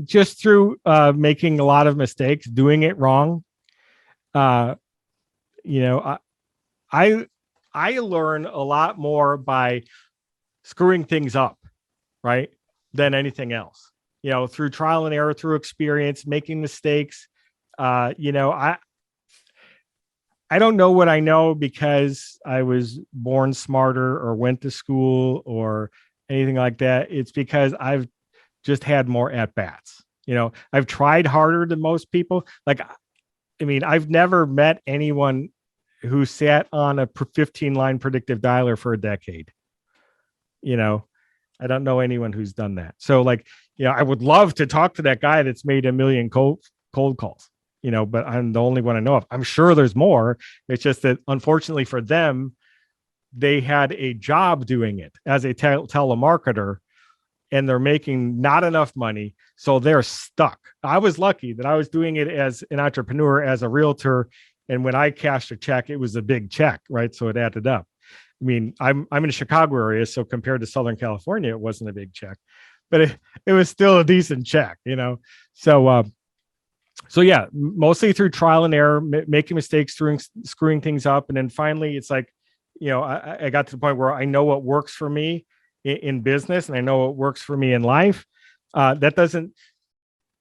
Just through making a lot of mistakes, doing it wrong. I learn a lot more by screwing things up, right, than anything else. Through trial and error, through experience, making mistakes. I don't know what I know because I was born smarter or went to school or anything like that. It's because I've just had more at bats. I've tried harder than most people. Like, I've never met anyone who sat on a 15-line predictive dialer for a decade. I don't know anyone who's done that. So like, I would love to talk to that guy that's made 1 million cold calls, but I'm the only one I know of. I'm sure there's more. It's just that unfortunately for them, they had a job doing it as a telemarketer, and they're making not enough money. So they're stuck. I was lucky that I was doing it as an entrepreneur, as a realtor. And when I cashed a check, it was a big check, right? So it added up. I'm in the Chicago area, so compared to Southern California, it wasn't a big check, but it was still a decent check, So yeah, mostly through trial and error, making mistakes, screwing things up, and then finally, it's like, I got to the point where I know what works for me in business, and I know what works for me in life. That doesn't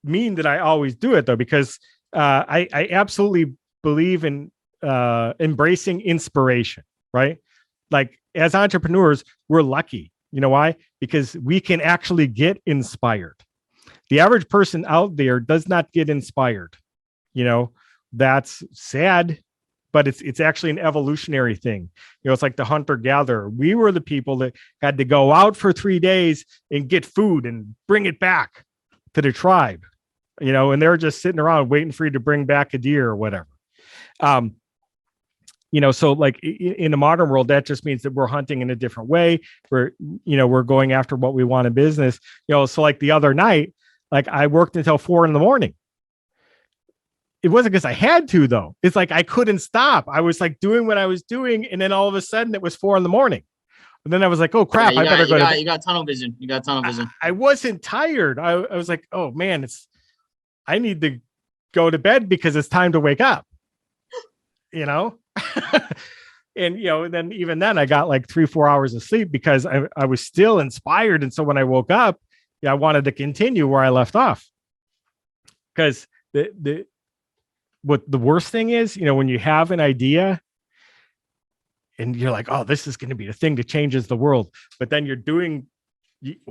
mean that I always do it though, because I absolutely believe in embracing inspiration, right? Like as entrepreneurs, we're lucky. You know why? Because we can actually get inspired. The average person out there does not get inspired. That's sad, but it's actually an evolutionary thing. It's like the hunter-gatherer. We were the people that had to go out for 3 days and get food and bring it back to the tribe, and they're just sitting around waiting for you to bring back a deer or whatever. So like in the modern world, that just means that we're hunting in a different way. We're going after what we want in business, so like the other night, like I worked until 4 a.m. It wasn't because I had to though. It's like, I couldn't stop. I was like doing what I was doing. And then all of a sudden it was 4 a.m. And then I was like, oh crap, yeah, I better go to bed. You got tunnel vision. I wasn't tired. I was like, oh man, I need to go to bed because it's time to wake up, and then even then I got like 3-4 hours of sleep because I was still inspired. And so when I woke up, I wanted to continue where I left off, because what the worst thing is, when you have an idea and you're like, oh, this is going to be the thing that changes the world, but then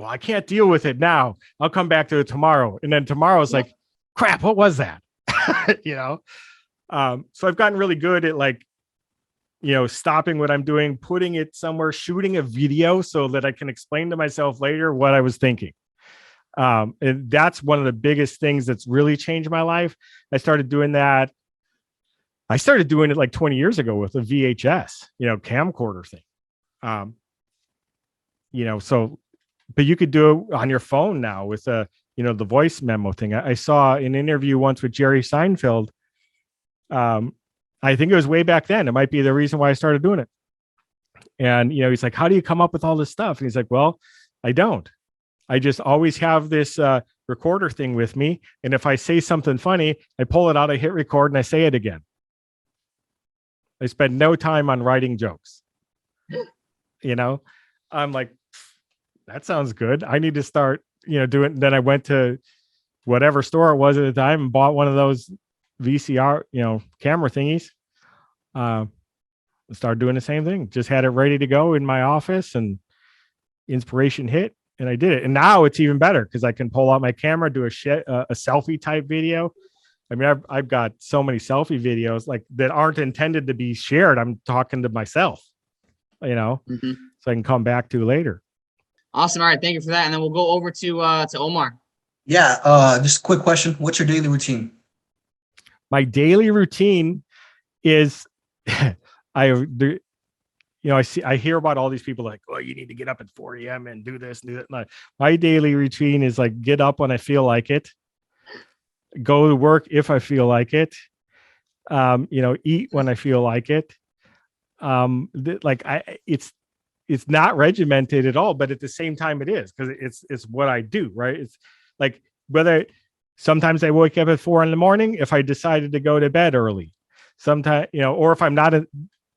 I can't deal with it now. I'll come back to it tomorrow. And then tomorrow's like, crap, what was that? So I've gotten really good at like, stopping what I'm doing, putting it somewhere, shooting a video so that I can explain to myself later what I was thinking. And that's one of the biggest things that's really changed my life. I started doing that. I started doing it like 20 years ago with a VHS, camcorder thing. So, but you could do it on your phone now with a the voice memo thing. I saw an interview once with Jerry Seinfeld. I think it was way back then. It might be the reason why I started doing it. And, he's like, how do you come up with all this stuff? And he's like, well, I don't. I just always have this recorder thing with me. And if I say something funny, I pull it out, I hit record, and I say it again. I spend no time on writing jokes. I'm like, that sounds good. I need to start, doing. Then I went to whatever store it was at the time and bought one of those VCR, camera thingies. Started doing the same thing. Just had it ready to go in my office, and inspiration hit, and I did it. And now it's even better because I can pull out my camera, do a selfie type video. I mean, I've got so many selfie videos like that aren't intended to be shared. I'm talking to myself, so I can come back to later. Awesome. All right. Thank you for that. And then we'll go over to Omar. Yeah. Just a quick question. What's your daily routine? My daily routine is I hear about all these people like, oh, you need to get up at 4 a.m. and do this, do that. My daily routine is like get up when I feel like it, go to work if I feel like it, eat when I feel like it. It's not regimented at all, but at the same time it is, because it's what I do, right? It's like sometimes I wake up at 4 a.m. if I decided to go to bed early. Sometimes, or if I'm not,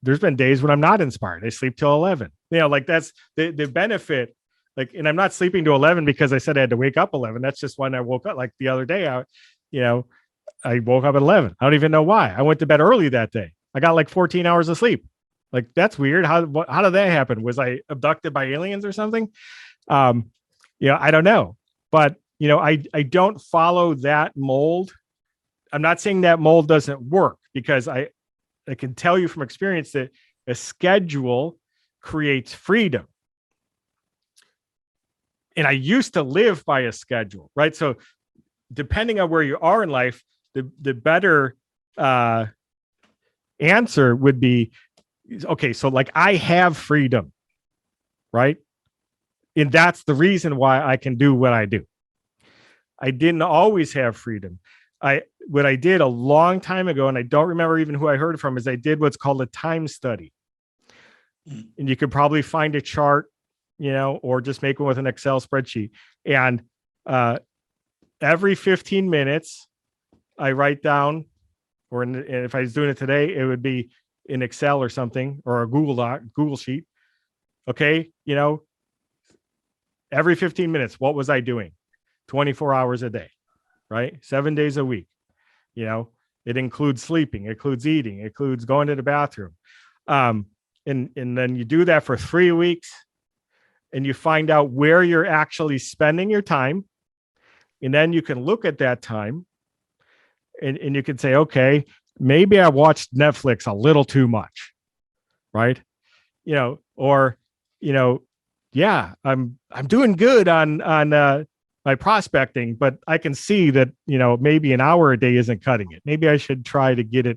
there's been days when I'm not inspired. I sleep till 11. That's the benefit. And I'm not sleeping to 11 because I said I had to wake up 11. That's just when I woke up. Like the other day, I woke up at 11. I don't even know why. I went to bed early that day. I got like 14 hours of sleep. Like, that's weird. How did that happen? Was I abducted by aliens or something? I don't know. But, I don't follow that mold. I'm not saying that mold doesn't work, because I can tell you from experience that a schedule creates freedom. And I used to live by a schedule, right? So depending on where you are in life, the better answer would be, okay, so like I have freedom, right? And that's the reason why I can do what I do. I didn't always have freedom. What I did a long time ago, and I don't remember even who I heard it from, is I did what's called a time study. And you could probably find a chart, or just make one with an Excel spreadsheet. And every 15 minutes, I write down, and if I was doing it today, it would be in Excel or something, or a Google sheet. Okay. Every 15 minutes, what was I doing? 24 hours a day, right? 7 days a week. It includes sleeping, it includes eating, it includes going to the bathroom. And then you do that for 3 weeks, and you find out where you're actually spending your time. And then you can look at that time and you can say, okay, maybe I watched Netflix a little too much, right? Yeah, I'm doing good on my prospecting, but I can see that, maybe an hour a day isn't cutting it. Maybe I should try to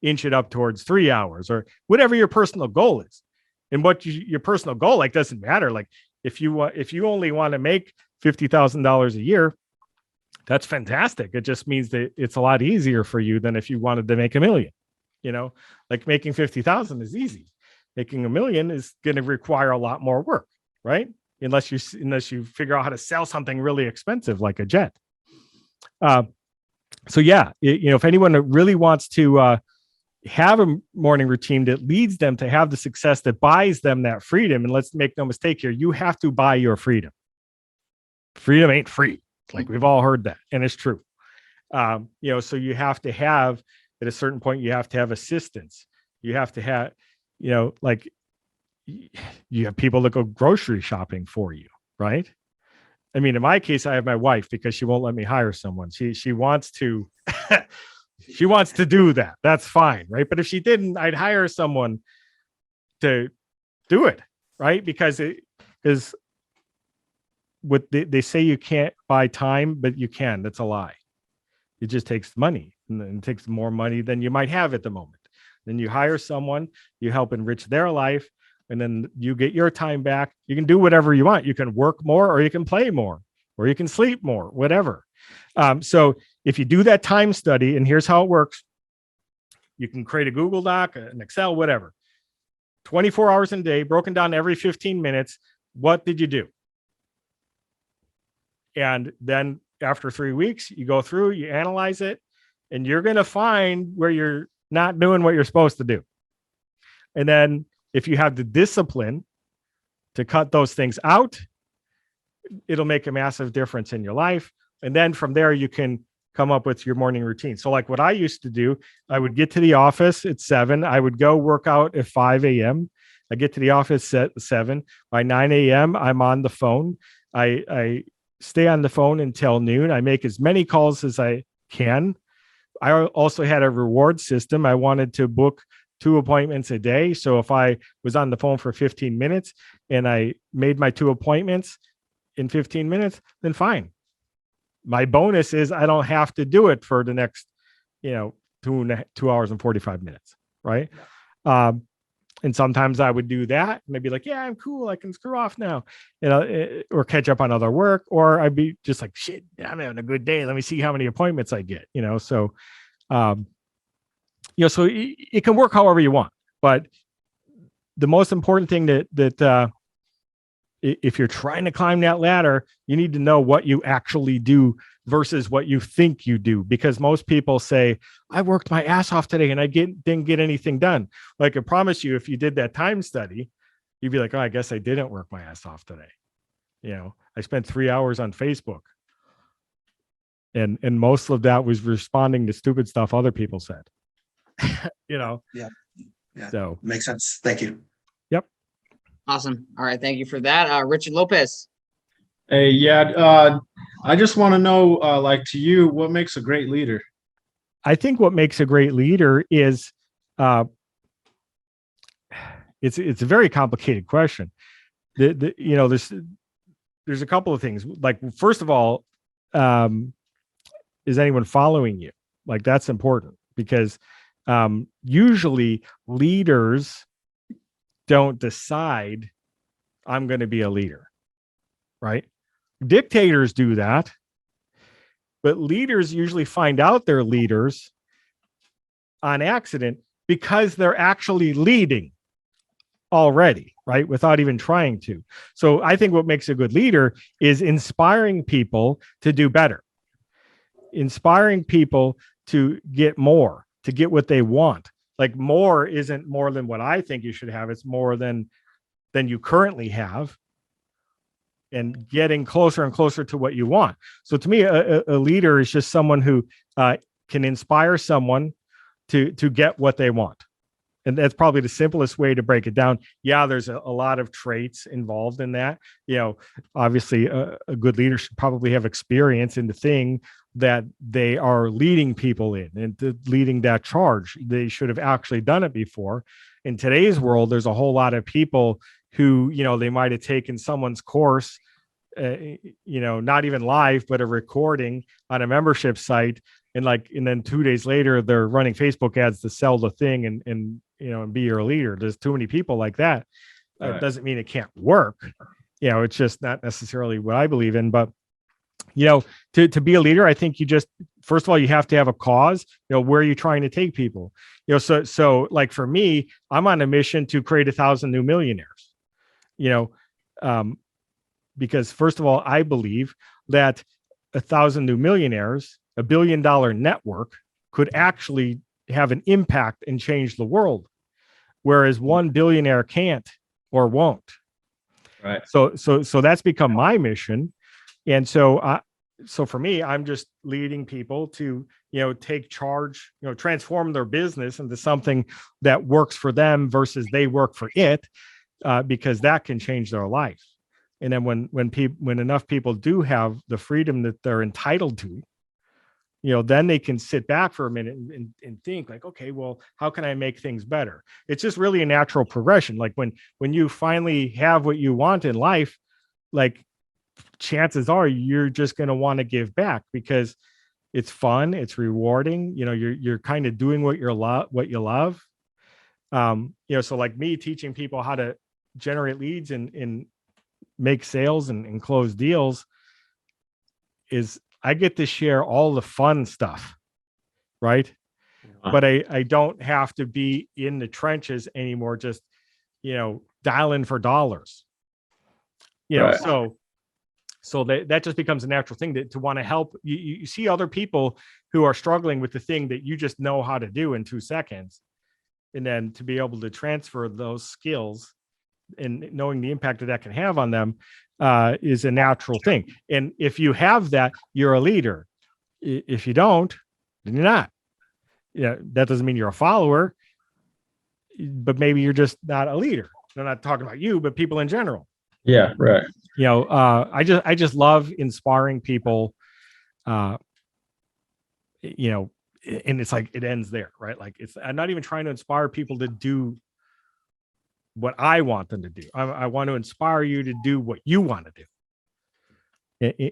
inch it up towards 3 hours, or whatever your personal goal is. And what your personal goal doesn't matter. Like if you only want to make $50,000 a year, that's fantastic. It just means that it's a lot easier for you than if you wanted to make $1 million. Like making 50,000 is easy. Making $1 million is going to require a lot more work, right? Unless you figure out how to sell something really expensive like a jet. So yeah, if anyone really wants to have a morning routine that leads them to have the success that buys them that freedom, and let's make no mistake here, you have to buy your freedom. Freedom ain't free. Like we've all heard that, and it's true. So you have to have, at a certain point, you have to have assistance. You have to have, like you have people that go grocery shopping for you, right? I mean, in my case, I have my wife because she won't let me hire someone. She wants to, she wants to do that. That's fine, right? But if she didn't, I'd hire someone to do it, right? Because what they say you can't buy time, but you can. That's a lie. It just takes money, and it takes more money than you might have at the moment. Then you hire someone, you help enrich their life, and then you get your time back. You can do whatever you want. You can work more or you can play more, or you can sleep more, whatever. So if you do that time study, and here's how it works, you can create a Google Doc, an Excel, whatever, 24 hours in a day, broken down every 15 minutes. What did you do? And then after 3 weeks, you go through, you analyze it, and you're going to find where you're not doing what you're supposed to do. And then if you have the discipline to cut those things out, it'll make a massive difference in your life. And then from there, you can come up with your morning routine. So like what I used to do, I would get to the office at 7. I would go work out at 5 a.m. I get to the office at 7. By 9 a.m., I'm on the phone. I stay on the phone until noon. I make as many calls as I can. I also had a reward system. I wanted to book 2 appointments a day. So if I was on the phone for 15 minutes and I made my 2 appointments in 15 minutes, then fine. My bonus is I don't have to do it for the next, 2 hours and 45 minutes. Right. And sometimes I would do that and I'd be like, yeah, I'm cool. I can screw off now, or catch up on other work, or I'd be just like, shit, I'm having a good day. Let me see how many appointments I get, so, so it can work however you want, but the most important thing that if you're trying to climb that ladder, you need to know what you actually do versus what you think you do. Because most people say, I worked my ass off today and I didn't get anything done. Like I promise you, if you did that time study, you'd be like, oh, I guess I didn't work my ass off today. I spent 3 hours on Facebook. And most of that was responding to stupid stuff other people said. Yeah. So makes sense. Thank you. Awesome. All right. Thank you for that. Richard Lopez. Hey, I just want to know, to you, what makes a great leader? I think what makes a great leader is, it's a very complicated question. There's a couple of things. Like, first of all, is anyone following you? Like, that's important because usually leaders don't decide I'm going to be a leader, right? Dictators do that, but leaders usually find out they're leaders on accident because they're actually leading already, right? Without even trying to. So I think what makes a good leader is inspiring people to do better, inspiring people to get more, to get what they want. Like, more isn't more than what I think you should have. It's more than you currently have, and getting closer and closer to what you want. So to me, a leader is just someone who can inspire someone to get what they want. And that's probably the simplest way to break it down. Yeah, there's a lot of traits involved in that. Obviously a good leader should probably have experience in the thing that they are leading people in, and leading that charge. They should have actually done it before. In today's world, there's a whole lot of people who, they might have taken someone's course, not even live, but a recording on a membership site. And then 2 days later, they're running Facebook ads to sell the thing and be your leader. There's too many people like that. Right. It doesn't mean it can't work. It's just not necessarily what I believe in. But, to be a leader, I think you just, first of all, you have to have a cause. Where are you trying to take people? So like for me, I'm on a mission to create 1,000 new millionaires. Because first of all, I believe that 1,000 new millionaires, $1 billion network, could actually have an impact and change the world, whereas one billionaire can't or won't. Right. So that's become my mission. And so for me, I'm just leading people to, take charge, transform their business into something that works for them versus they work for it, because that can change their life. And then when enough people do have the freedom that they're entitled to, then they can sit back for a minute and think like, okay, well, how can I make things better? It's just really a natural progression. Like when you finally have what you want in life, like, chances are you're just going to want to give back because it's fun, it's rewarding. You're kind of doing what you love. So like me teaching people how to generate leads and make sales and close deals, is I get to share all the fun stuff, right? But I don't have to be in the trenches anymore, just, dialing for dollars, Right. so that just becomes a natural thing to want to help. You see other people who are struggling with the thing that you just know how to do in 2 seconds. And then to be able to transfer those skills and knowing the impact that can have on them is a natural thing. And if you have that, you're a leader. If you don't, then you're not. That doesn't mean you're a follower, but maybe you're just not a leader. I'm not talking about you, but people in general. Yeah, right. I just love inspiring people. And it's like it ends there, right? Like I'm not even trying to inspire people to do what I want them to do. I want to inspire you to do what you want to do.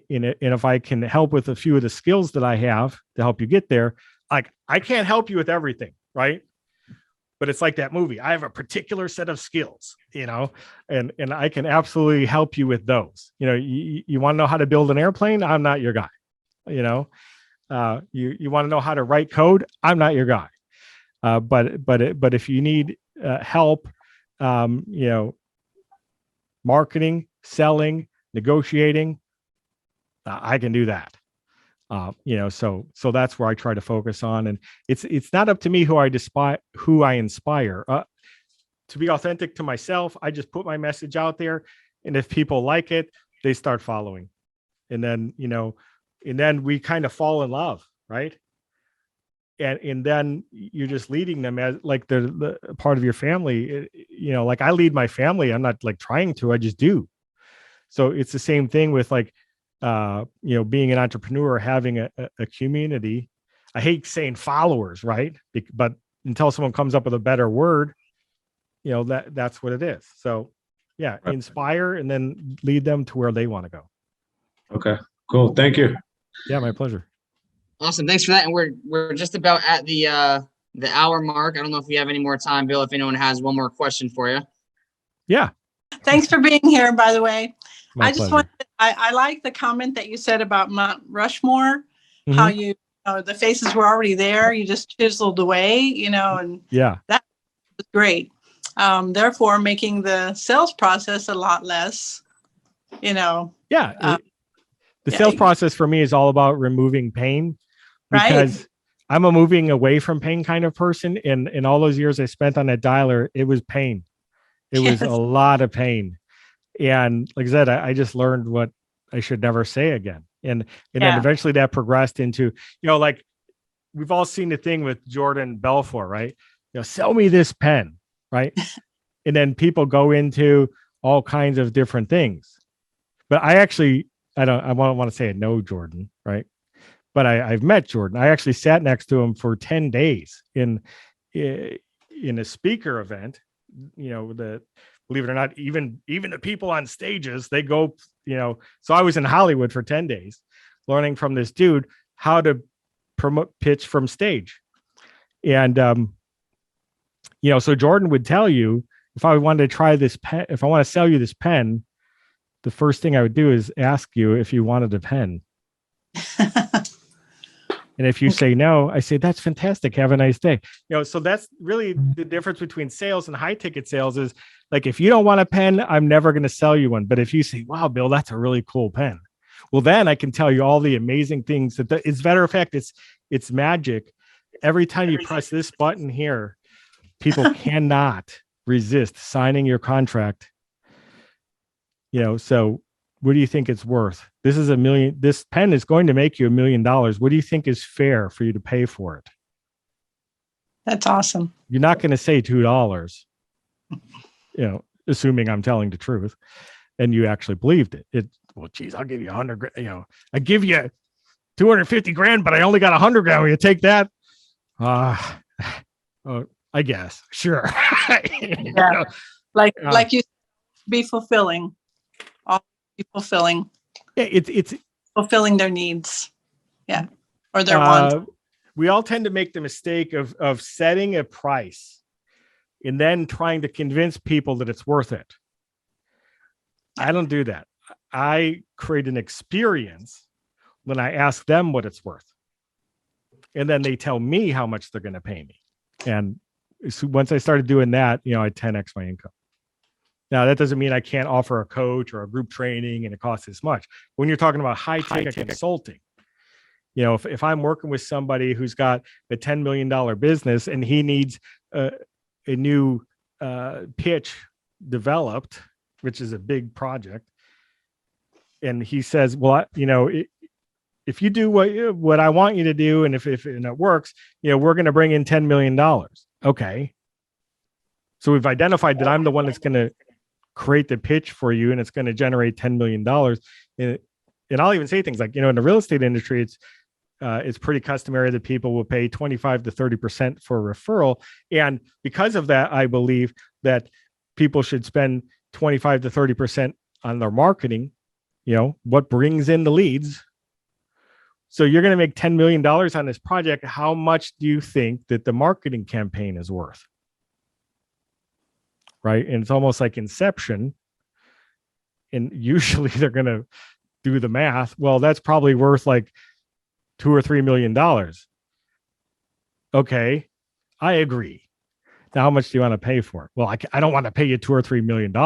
And if I can help with a few of the skills that I have to help you get there, like I can't help you with everything, right? But it's like that movie. I have a particular set of skills, and I can absolutely help you with those. You want to know how to build an airplane? I'm not your guy. You want to know how to write code? I'm not your guy. But if you need help, marketing, selling, negotiating, I can do that. So that's where I try to focus on, and it's not up to me who I inspire. To be authentic to myself, I just put my message out there, and if people like it, they start following, and then we kind of fall in love, right? And then you're just leading them as like the part of your family. Like I lead my family. I'm not like trying to, I just do. So it's the same thing with like, being an entrepreneur, having a community. I hate saying followers, right? But until someone comes up with a better word, that's what it is. So yeah, inspire and then lead them to where they want to go. Okay, cool. Thank you. Yeah, my pleasure. Awesome. Thanks for that. And we're just about at the hour mark. I don't know if we have any more time, Bill, if anyone has one more question for you. Yeah. Thanks for being here, by the way. My I just pleasure. I like the comment that you said about Mount Rushmore, how the faces were already there. You just chiseled away, and Yeah. that was great. Therefore, making the sales process a lot less, Yeah. The sales process for me is all about removing pain, because I'm a moving away from pain kind of person. And in all those years I spent on that dialer, it was pain. It was a lot of pain. And like I said, I just learned what I should never say again. And then eventually that progressed into, like we've all seen the thing with Jordan Belfort, right? Sell me this pen, right? And then people go into all kinds of different things. But I don't want to say I know Jordan, right? But I've met Jordan. I actually sat next to him for 10 days in a speaker event. Believe it or not, even the people on stages, they go, so I was in Hollywood for 10 days learning from this dude how to pitch from stage. And, so Jordan would tell you, if I wanted to try this pen, if I want to sell you this pen, the first thing I would do is ask you if you wanted a pen. And if you say no, I say, that's fantastic. Have a nice day. So that's really the difference between sales and high ticket sales is like, if you don't want a pen, I'm never going to sell you one. But if you say, wow, Bill, that's a really cool pen. Well, then I can tell you all the amazing things as a matter of fact, it's magic. Every time you press this button here, people cannot resist signing your contract. So what do you think it's worth? This is $1 million. This pen is going to make you $1 million. What do you think is fair for you to pay for it? That's awesome. You're not going to say $2, assuming I'm telling the truth and you actually believed it. Well, geez, I'll give you 100 grand, I give you 250 grand, but I only got 100 grand. Will you take that? I guess. Sure. Yeah. Like you be fulfilling. All be fulfilling. Yeah, it's fulfilling their needs. Yeah. Or their wants. We all tend to make the mistake of setting a price and then trying to convince people that it's worth it. I don't do that. I create an experience when I ask them what it's worth. And then they tell me how much they're going to pay me. And so once I started doing that, you know, I 10x my income. Now, that doesn't mean I can't offer a coach or a group training and it costs this much. When you're talking about high ticket consulting, you know, if I'm working with somebody who's got a $10 million business and he needs a new pitch developed, which is a big project, and he says, well, you know, if you do what I want you to do, and if it works, you know, we're going to bring in $10 million. Okay. So we've identified that I'm the one that's going to create the pitch for you, and it's going to generate $10 million. And I'll even say things like, you know, in the real estate industry, it's pretty customary that people will pay 25 to 30% for a referral. And because of that, I believe that people should spend 25 to 30% on their marketing, you know, what brings in the leads. So you're going to make $10 million on this project. How much do you think that the marketing campaign is worth? Right. And it's almost like Inception. And usually they're going to do the math. Well, that's probably worth like $2 or $3 million. Okay. I agree. Now, how much do you want to pay for it? Well, I don't want to pay you $2 or $3 million.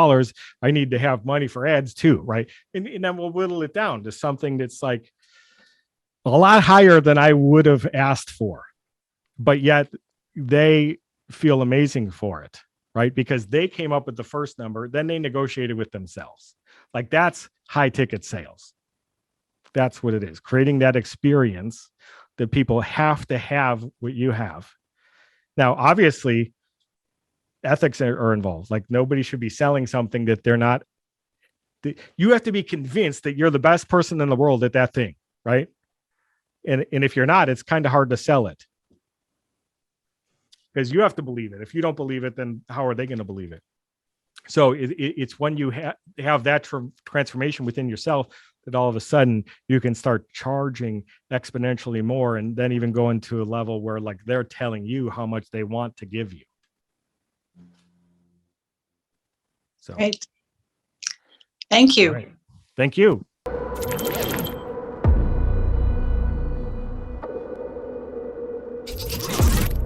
I need to have money for ads too. Right. And then we'll whittle it down to something that's like a lot higher than I would have asked for, but yet they feel amazing for it. Right? Because they came up with the first number, then they negotiated with themselves. Like, that's high ticket sales. That's what it is. Creating that experience that people have to have what you have. Now, obviously, ethics are involved. Like, nobody should be selling something that they're not. You have to be convinced that you're the best person in the world at that thing, right? And if you're not, it's kind of hard to sell it. Because you have to believe it. If you don't believe it, then how are they going to believe it? So it's when you have that transformation within yourself that all of a sudden you can start charging exponentially more, and then even go into a level where like they're telling you how much they want to give you. So, Great. Thank you. right. Thank you.